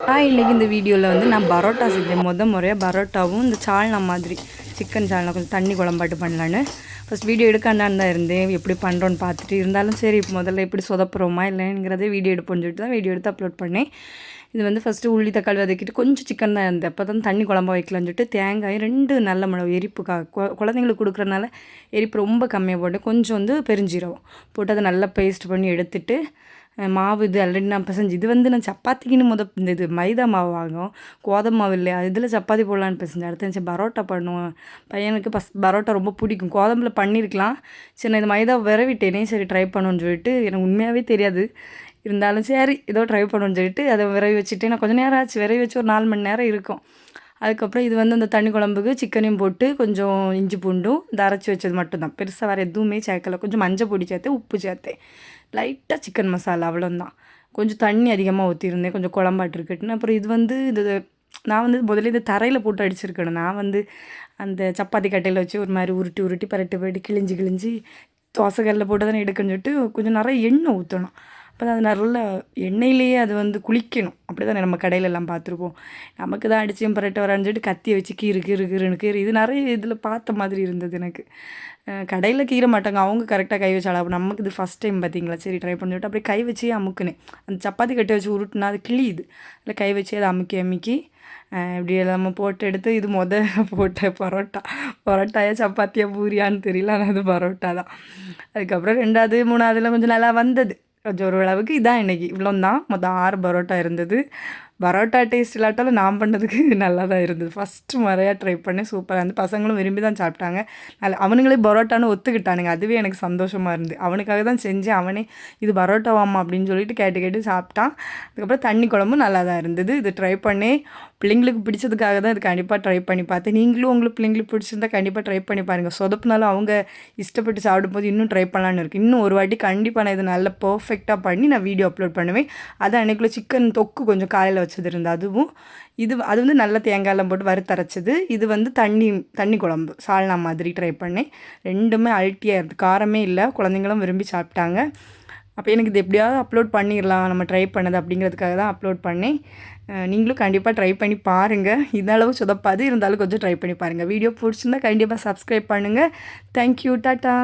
இன்றைக்கி இந்த வீடியோவில் வந்து நான் பரோட்டா செஞ்சேன். முறையாக பரோட்டாவும் இந்த சால்னா மாதிரி சிக்கன் சால்னா கொஞ்சம் தண்ணி குழம்பாட்டு பண்ணலான்னு ஃபஸ்ட் வீடியோ எடுக்காண்டான்னு தான் இருந்தேன். எப்படி பண்ணுறோன்னு பார்த்துட்டு இருந்தாலும் சரி முதல்ல எப்படி சொதப்புறோமா இல்லைங்கிறதே வீடியோ எடுப்போன்னு சொல்லிட்டு தான் வீடியோ எடுத்து அப்லோட் பண்ணேன். இது வந்து ஃபஸ்ட்டு உள்ளி தக்காளி வதக்கிட்டு கொஞ்சம் சிக்கன் தான் இருந்தது. அப்போ தான் தண்ணி குழம்பா வைக்கலான்னு சொல்லிட்டு தேங்காய் 2 நல்ல மிளகு எரிப்புக்காக குழந்தைங்களுக்கு கொடுக்குறதுனால எரிப்பு ரொம்ப கம்மியாக போட்டு கொஞ்சம் வந்து பெருஞ்சீரகம் போட்டு அதை நல்லா பேஸ்ட் பண்ணி எடுத்துட்டு மாவு இது ஆல்ரெடி நான் பிசைஞ்சு இது வந்து நான் சப்பாத்திக்குன்னு இந்த இது மைதா மாவு வாங்கும் கோதுமை மாவு இல்லையா இதில் சப்பாத்தி போடலான்னு பிசைஞ்சேன். அடுத்து சரி பரோட்டா பண்ணுவோம் பையனுக்கு பரோட்டா ரொம்ப பிடிக்கும். கோதுமையில் பண்ணியிருக்கலாம் சரி நான் இந்த மைதா விரவிட்டேனே சரி ட்ரை பண்ணுன்னு சொல்லிட்டு எனக்கு உண்மையாகவே தெரியாது இருந்தாலும் சரி ஏதோ ட்ரை பண்ணுன்னு சொல்லிட்டு அதை விரவி வச்சுட்டு நான் கொஞ்சம் நேரம் ஆச்சு விரவி வச்சு ஒரு 4 மணி நேரம் இருக்கும். அதுக்கப்புறம் இது வந்து அந்த தண்ணி குழம்புக்கு சிக்கனையும் போட்டு கொஞ்சம் இஞ்சி பூண்டும் இந்த அரைச்சி வச்சது மட்டும்தான், பெருசாக வேறு எதுவுமே சேர்க்கலை. கொஞ்சம் மஞ்சள் பொடி சேர்த்தேன், உப்பு சேர்த்தேன், லைட்டாக சிக்கன் மசாலா அவ்வளோந்தான். கொஞ்சம் தண்ணி அதிகமாக ஊற்றிருந்தேன் கொஞ்சம் குழம்பாட்டு இருக்கட்டுன்னு. அப்புறம் இது வந்து இது நான் வந்து முதல்ல இது தரையில் போட்டு அடிச்சிருக்கணும். நான் வந்து அந்த சப்பாத்தி கட்டையில் வச்சு ஒரு மாதிரி உருட்டி உருட்டி பரட்டி கிழிஞ்சி கிழிஞ்சி தோசைக்கல்லில் போட்டு தானே எடுக்கணும்னு சொல்லிட்டு கொஞ்சம் நிறைய எண்ணெய் ஊற்றணும். அப்போ தான் அது நல்ல எண்ணெயிலேயே அது வந்து குளிக்கணும். அப்படி தானே நம்ம கடையிலெல்லாம் பார்த்துருப்போம். நமக்கு தான் அடிச்சும் பரட்ட வரான்னு சொல்லிட்டு கத்தியை வச்சு கீறு இது நிறைய இதில் பார்த்த மாதிரி இருந்தது எனக்கு. கடையில் கீற மாட்டாங்க, அவங்க கரெக்டாக கை வச்சு அளவு. நமக்கு இது ஃபஸ்ட் டைம் பார்த்தீங்களா சரி ட்ரை பண்ணி சொல்லிட்டு அப்படியே கை வச்சே அமுக்குனேன். அந்த சப்பாத்தி கட்டை வச்சு உருட்டுனா அது கிளியுது. இல்லை கை வச்சு அதை அமுக்கி இப்படி நம்ம போட்டு எடுத்து இது போட்ட பரோட்டாயா சப்பாத்தியா பூரியான்னு தெரியல, ஆனால் அது பரோட்டா தான். அதுக்கப்புறம் 2வது 3வதுல கொஞ்சம் நல்லா வந்தது. கொஞ்சம் ஒரு அளவுக்கு இதான் இன்றைக்கி இவ்வளோ தான். மொத்தம் 6 பரோட்டா இருந்தது. பரோட்டா டேஸ்ட் இல்லாட்டாலும் நான் பண்ணதுக்கு நல்லா தான் இருந்தது. ஃபஸ்ட்டு முறையாக ட்ரை பண்ணேன், சூப்பராக இருந்து பசங்களும் விரும்பி தான் சாப்பிட்டாங்க. அவனுங்களே பரோட்டான்னு ஒத்துக்கிட்டானுங்க, அதுவே எனக்கு சந்தோஷமாக இருந்து. அவனுக்காக தான் செஞ்சேன், அவனே இது பரோட்டாவாம்மா அப்படின்னு சொல்லிட்டு கேட்டு சாப்பிட்டான். அதுக்கப்புறம் தண்ணி குழம்பும் நல்லா தான் இருந்தது. இது ட்ரை பண்ணி பிள்ளைங்களுக்கு பிடிச்சதுக்காக தான் இது கண்டிப்பாக ட்ரை பண்ணி பார்த்தேன். நீங்களும் உங்களுக்கு பிள்ளைங்களுக்கு பிடிச்சிருந்தா கண்டிப்பாக ட்ரை பண்ணி பாருங்கள். சொதப்புனாலும் அவங்க இஷ்டப்பட்டு சாப்பிடும்போது இன்னும் ட்ரை பண்ணலான்னு இருக்குது. இன்னும் ஒரு வாட்டி கண்டிப்பாக நான் இது நல்லா பர்ஃபெக்டாக பண்ணி நான் வீடியோ அப்லோட் பண்ணுவேன். அது அன்றைக்குள்ள சிக்கன் தொக்கு கொஞ்சம் காலையில் வச்சது இருந்தது, அதுவும் அது வந்து நல்ல தேங்காயெல்லாம் போட்டு வறுத்தரைச்சது. இது வந்து தண்ணி குழம்பு சால்னா மாதிரி ட்ரை பண்ணேன். 2மே அல்ட்டியாக இருக்குது, காரமே இல்லை, குழந்தைங்களும் விரும்பி சாப்பிட்டாங்க. அப்போ எனக்கு இது எப்படியாவது அப்லோட் பண்ணிடலாம் நம்ம ட்ரை பண்ணது அப்படிங்கிறதுக்காக தான் அப்லோட் பண்ணேன். நீங்களும் கண்டிப்பாக ட்ரை பண்ணி பாருங்கள். இந்த அளவு சொதப்பாது இருந்தாலும் கொஞ்சம் ட்ரை பண்ணி பாருங்கள். வீடியோ பிடிச்சிருந்தா கண்டிப்பாக சப்ஸ்கிரைப் பண்ணுங்கள். Thank you, tata.